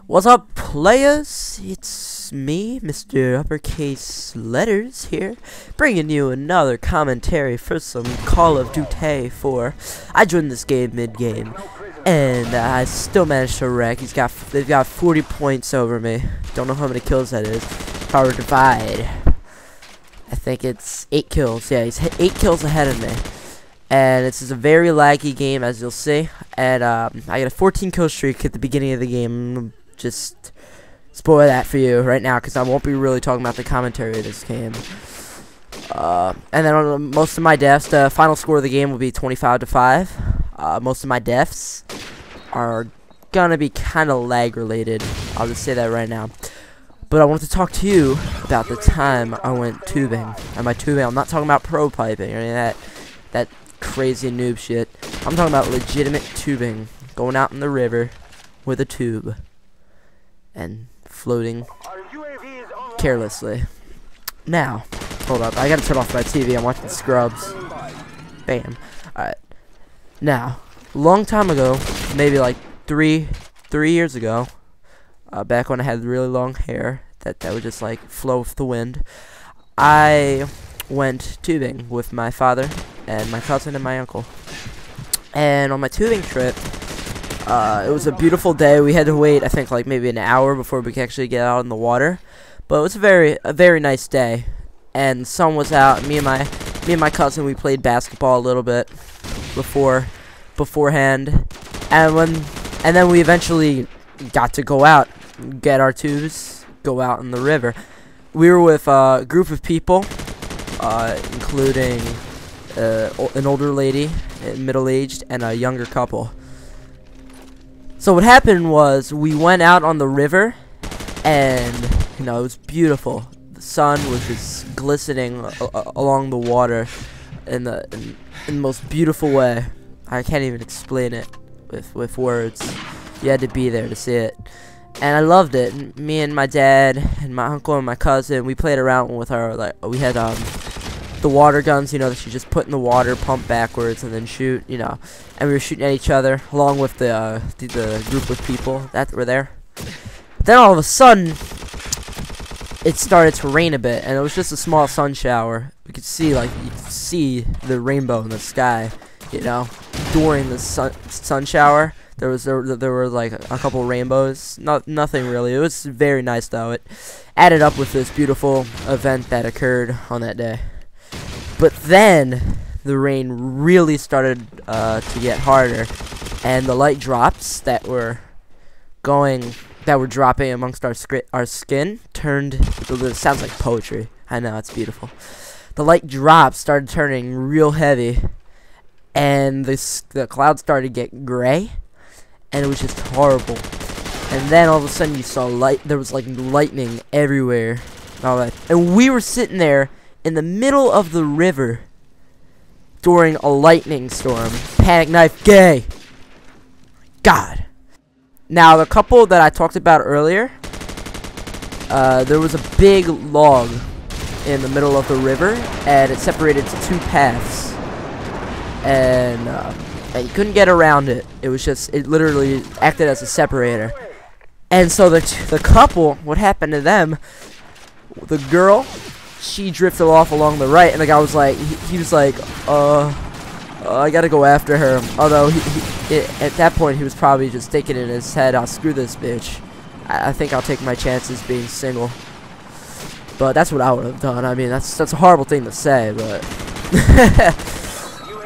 What's up, players? It's me, Mr. Uppercase Letters here, bringing you another commentary for some Call of Duty 4. I joined this game mid-game, and I still managed to wreck. They've got 40 points over me. Don't know how many kills that is. Power divide. I think it's 8 kills. Yeah, he's 8 kills ahead of me. And this is a very laggy game, as you'll see. And I got a 14 kill streak at the beginning of the game. Just spoil that for you right now, because I won't be really talking about the commentary of this game. And then on most of my deaths, the final score of the game will be 25-5. Most of my deaths are gonna be kind of lag related. I'll just say that right now. But I wanted to talk to you about the time I went tubing. And by tubing, I'm not talking about pro piping or any of that crazy noob shit. I'm talking about legitimate tubing, going out in the river with a tube and floating carelessly. Now, hold up, I gotta turn off my TV. I'm watching Scrubs. Bam. Alright. Now, a long time ago, maybe like three years ago, back when I had really long hair that would just like flow with the wind, I went tubing with my father and my cousin and my uncle. And on my tubing trip, it was a beautiful day. We had to wait, I think, like maybe an hour before we could actually get out in the water. But it was a very nice day. And the sun was out. Me and my cousin, we played basketball a little bit beforehand. And then we eventually got to go out, get our tubes, go out in the river. We were with a group of people, including an older lady, middle-aged, and a younger couple. So what happened was we went out on the river, and it was beautiful. The sun was just glistening along the water in the most beautiful way. I can't even explain it with words. You had to be there to see it. And I loved it. Me and my dad and my uncle and my cousin, we played around with our, we had the water guns, that you just put in the water, pump backwards, and then shoot, and we were shooting at each other, along with the group of people that were there. Then all of a sudden, it started to rain a bit, and it was just a small sun shower. We could see, you could see the rainbow in the sky, during the sun shower. There were like a couple rainbows. Nothing really. It was very nice though. It added up with this beautiful event that occurred on that day. But then the rain really started to get harder, and the light drops that were dropping amongst our skin turned. It sounds like poetry. I know, it's beautiful. The light drops started turning real heavy, and the clouds started to get gray, and it was just horrible. And then all of a sudden you saw light. There was like lightning everywhere, and all that. And we were sitting there in the middle of the river during a lightning storm. Panic knife gay. God. Now the couple that I talked about earlier, there was a big log in the middle of the river, and it separated to 2 paths, and you couldn't get around it. It literally acted as a separator. And so the couple, what happened to them, the girl, she drifted off along the right, and the guy was like, he was like, I gotta go after her. Although at that point he was probably just thinking in his head, I'll screw this bitch. I think I'll take my chances being single. But that's what I would have done. I mean, that's a horrible thing to say, but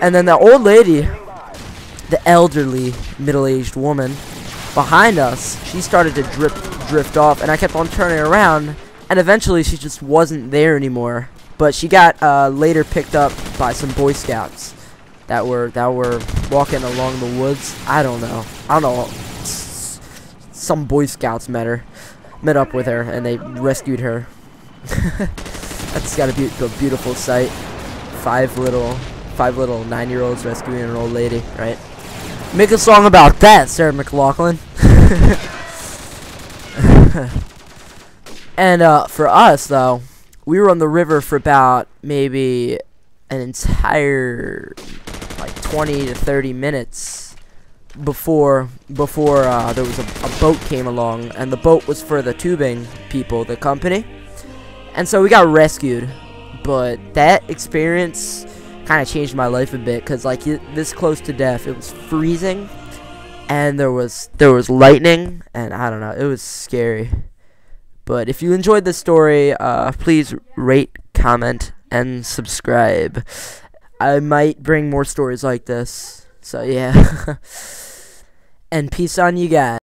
and then the old lady, the elderly middle-aged woman behind us, she started to drift off, and I kept on turning around. And eventually, she just wasn't there anymore. But she got later picked up by some Boy Scouts that were walking along the woods. I don't know. Some Boy Scouts met up with her, and they rescued her. That's gotta be a beautiful sight. Five little 9-year-olds rescuing an old lady, right? Make a song about that, Sarah McLachlan. And for us, though, we were on the river for about maybe an entire 20 to 30 minutes before there was a boat came along, and the boat was for the tubing people, the company, and so we got rescued. But that experience kind of changed my life a bit, because like this close to death, it was freezing, and there was lightning, and I don't know, it was scary. But if you enjoyed this story, please rate, comment, and subscribe. I might bring more stories like this. So yeah. And peace on you guys.